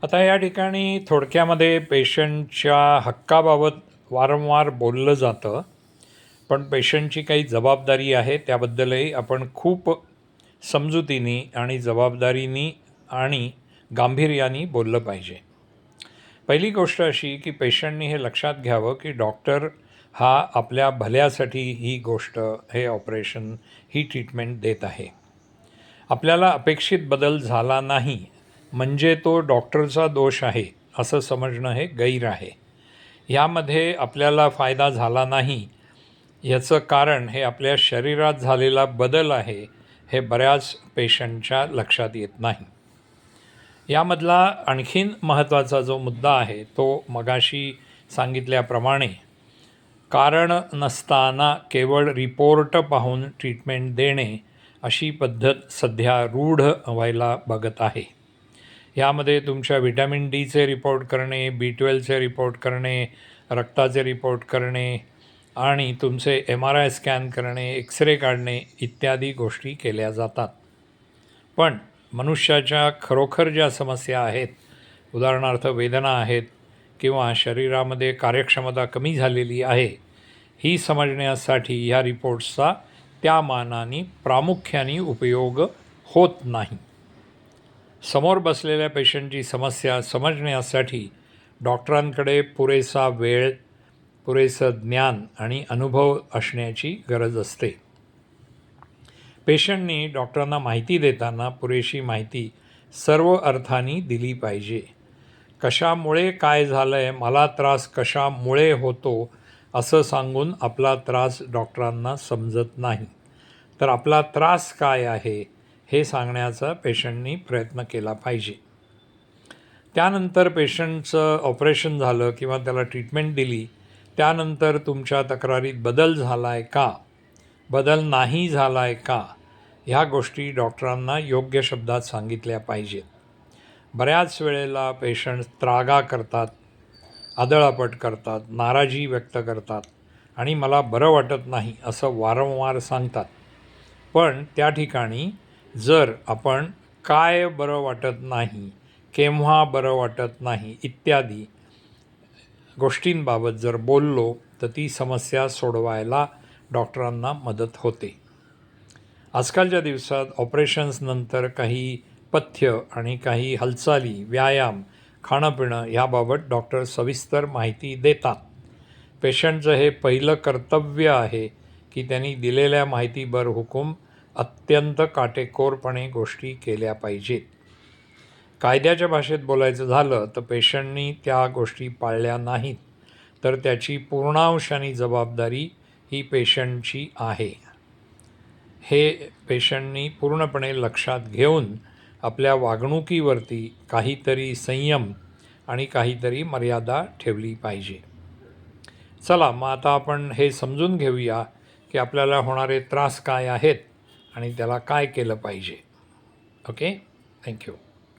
आता या ठिकाणी थोडक्यामध्ये पेशंटच्या हक्काबाबत वारंवार बोललं जातं, पण पेशंटची काही जबाबदारी आहे त्याबद्दलही आपण खूप समजुतीने आणि जबाबदारीने आणि गांभीर्याने बोललं पाहिजे. पहिली गोष्ट अशी की पेशंटनी हे लक्षात घ्यावं की डॉक्टर हा आपल्या भल्यासाठी ही गोष्ट, हे ऑपरेशन, ही ट्रीटमेंट देत आहे. आपल्याला अपेक्षित बदल झाला नाही म्हणजे तो डॉक्टरचा दोष आहे असं समजणं हे गैर आहे. यामध्ये आपल्याला फायदा झाला नाही याचं कारण हे आपल्या शरीरात झालेला बदल आहे, हे बऱ्याच पेशंटच्या लक्षात येत नाही. यामधला आणखीन महत्त्वाचा जो मुद्दा आहे तो मगाशी सांगितल्याप्रमाणे कारण नसताना केवळ रिपोर्ट पाहून ट्रीटमेंट देणे अशी पद्धत सध्या रूढ व्हायला बघत आहे. यामध्ये तुमच्या व्हिटॅमिन डीचे रिपोर्ट करणे, B12चे रिपोर्ट करणे, रक्ताचे रिपोर्ट करणे आणि तुमचे MRI स्कॅन करणे, एक्सरे काढणे इत्यादी गोष्टी केल्या जातात. पण मनुष्याच्या खरोखर ज्या समस्या आहेत, उदाहरणार्थ वेदना आहेत किंवा शरीरामध्ये कार्यक्षमता कमी झालेली आहे, ही समजण्यासाठी ह्या रिपोर्ट्सचा त्या मानाने प्रामुख्याने उपयोग होत नाही. समोर बसलेल्या पेशंटची समस्या समजण्यासाठी डॉक्टरांकडे पुरेसा वेळ, पुरेसं ज्ञान आणि अनुभव असण्याची गरज असते. पेशंटनी डॉक्टरांना माहिती देताना पुरेशी माहिती सर्व अर्थाने दिली पाहिजे. कशामुळे काय झालं आहे, मला त्रास कशामुळे होतो असं सांगून आपला त्रास डॉक्टरांना समजत नाही, तर आपला त्रास काय आहे हे सांगण्याचा पेशंटनी प्रयत्न केला पाहिजे. त्यानंतर पेशंटचं ऑपरेशन झालं किंवा त्याला ट्रीटमेंट दिली, त्यानंतर तुमच्या तक्रारीत बदल झाला आहे का, बदल नाही झाला आहे का, ह्या गोष्टी डॉक्टरांना योग्य शब्दात सांगितल्या पाहिजेत. बऱ्याच वेळेला पेशंट त्रागा करतात, आदळआपट करतात, नाराजी व्यक्त करतात आणि मला बरं वाटत नाही असं वारंवार सांगतात. पण त्या ठिकाणी जर आपण काय बरं वाटत नाही, केव्हा बरं वाटत नाही इत्यादी गोष्टींबाबत जर बोललो तर ती समस्या सोडवायला डॉक्टरांना मदत होते. आजकालच्या दिवसात ऑपरेशन्सनंतर काही पथ्य आणि काही हालचाली, व्यायाम, खाणंपिणं ह्याबाबत डॉक्टर सविस्तर माहिती देतात. पेशंटचं हे पहिलं कर्तव्य आहे की त्यांनी दिलेल्या माहितीवर हुकूम अत्यंत काटेकोरपणे गोष्टी केल्या पाहिजेत. कायद्याच्या भाषेत बोलायचं झालं तर पेशंटनी त्या गोष्टी पाळल्या नाहीत तर त्याची पूर्णांशाने जबाबदारी ही पेशंटची आहे. हे पेशंटनी पूर्णपणे लक्षात घेऊन आपल्या वागणुकीवरती काहीतरी संयम आणि काहीतरी मर्यादा ठेवली पाहिजे. चला मग आता आपण हे समजून घेऊया की आपल्याला होणारे त्रास काय आहेत आणि त्याला काय केलं पाहिजे. Okay, thank you.